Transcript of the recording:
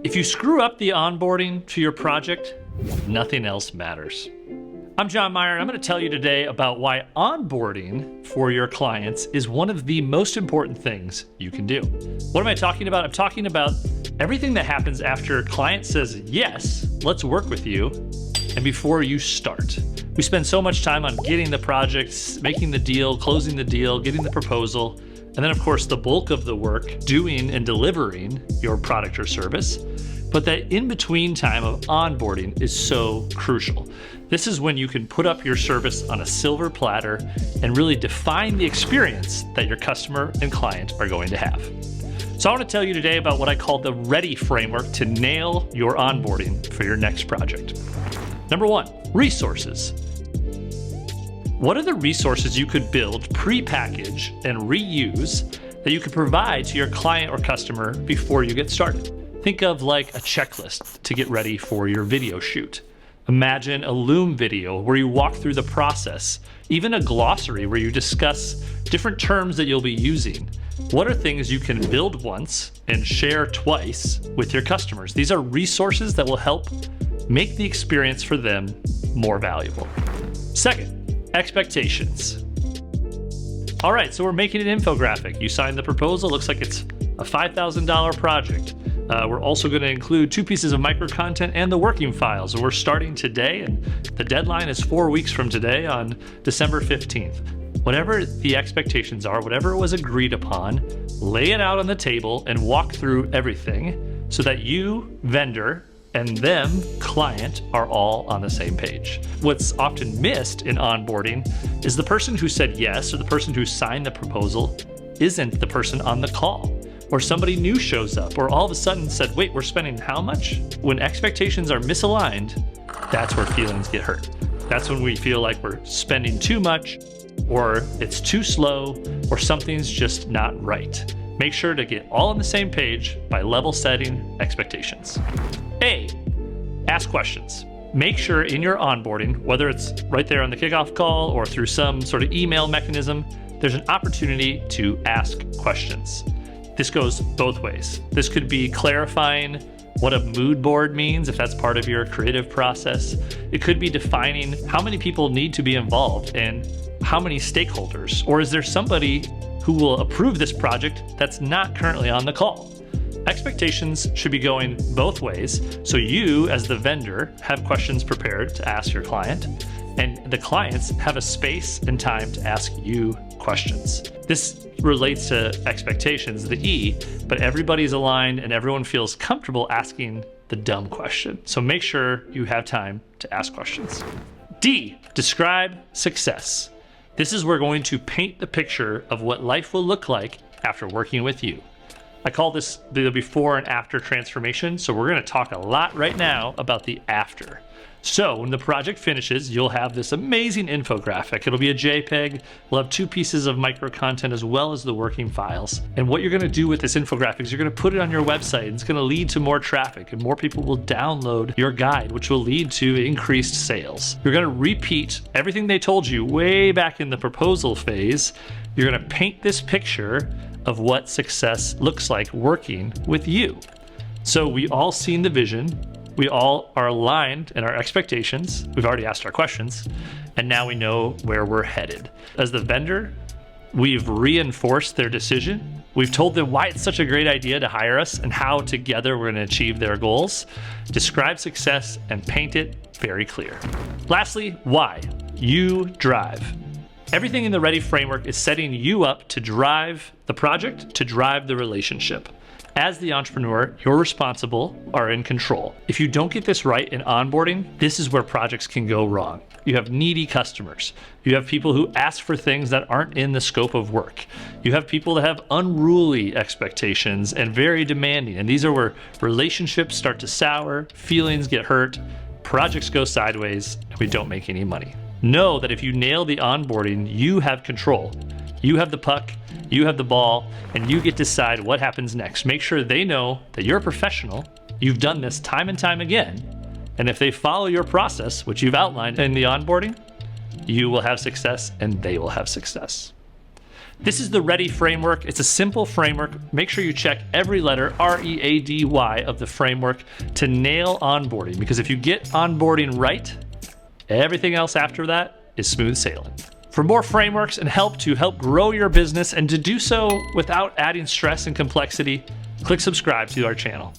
If you screw up the onboarding to your project, nothing else matters. I'm John Meyer, and I'm going to tell you today about why onboarding for your clients is one of the most important things you can do. What am I talking about? I'm talking about everything that happens after a client says, yes, let's work with you, and before you start. We spend so much time on getting the projects, making the deal, closing the deal, getting the proposal, and then of course the bulk of the work, doing and delivering your product or service. But that in-between time of onboarding is so crucial. This is when you can put up your service on a silver platter and really define the experience that your customer and client are going to have. So I want to tell you today about what I call the READY framework to nail your onboarding for your next project. Number one, resources. What are the resources you could build, pre-package, and reuse that you could provide to your client or customer before you get started? Think of like a checklist to get ready for your video shoot. Imagine a Loom video where you walk through the process, even a glossary where you discuss different terms that you'll be using. What are things you can build once and share twice with your customers? These are resources that will help make the experience for them more valuable. Second, expectations. All right, so we're making an infographic. You signed the proposal, looks like it's a $5,000 project. We're also going to include 2 pieces of micro content and the working files. And we're starting today, and the deadline is 4 weeks from today on December 15th. Whatever the expectations are, whatever was agreed upon, lay it out on the table and walk through everything so that you, vendor, and them, client, are all on the same page. What's often missed in onboarding is the person who said yes or the person who signed the proposal isn't the person on the call. Or somebody new shows up, or all of a sudden said, wait, we're spending how much? When expectations are misaligned, that's where feelings get hurt. That's when we feel like we're spending too much, or it's too slow, or something's just not right. Make sure to get all on the same page by level setting expectations. A, ask questions. Make sure in your onboarding, whether it's right there on the kickoff call or through some sort of email mechanism, there's an opportunity to ask questions. This goes both ways. This could be clarifying what a mood board means, if that's part of your creative process. It could be defining how many people need to be involved and how many stakeholders. Or is there somebody who will approve this project that's not currently on the call? Expectations should be going both ways, so you, as the vendor, have questions prepared to ask your client, and the clients have a space and time to ask you questions. This relates to expectations, the E, but everybody's aligned and everyone feels comfortable asking the dumb question. So make sure you have time to ask questions. D, describe success. This is where we're going to paint the picture of what life will look like after working with you. I call this the before and after transformation, so we're going to talk a lot right now about the after. So when the project finishes, you'll have this amazing infographic. It'll be a JPEG. We'll have 2 pieces of micro content as well as the working files. And what you're going to do with this infographic is you're going to put it on your website, and it's going to lead to more traffic, and more people will download your guide, which will lead to increased sales. You're going to repeat everything they told you way back in the proposal phase. You're going to paint this picture of what success looks like working with you. So we all seen the vision. We all are aligned in our expectations. We've already asked our questions, and now we know where we're headed. As the vendor, we've reinforced their decision. We've told them why it's such a great idea to hire us and how together we're going to achieve their goals. Describe success and paint it very clear. Lastly, why? You drive. Everything in the READY framework is setting you up to drive the project, to drive the relationship. As the entrepreneur, you're responsible, are in control. If you don't get this right in onboarding, this is where projects can go wrong. You have needy customers. You have people who ask for things that aren't in the scope of work. You have people that have unruly expectations and very demanding. And these are where relationships start to sour, feelings get hurt, projects go sideways, and we don't make any money. Know that if you nail the onboarding, you have control. You have the puck, you have the ball, and you get to decide what happens next. Make sure they know that you're a professional, you've done this time and time again, and if they follow your process, which you've outlined in the onboarding, you will have success and they will have success. This is the READY framework. It's a simple framework. Make sure you check every letter, R-E-A-D-Y, of the framework to nail onboarding, because if you get onboarding right, everything else after that is smooth sailing. For more frameworks and help to help grow your business and to do so without adding stress and complexity, click subscribe to our channel.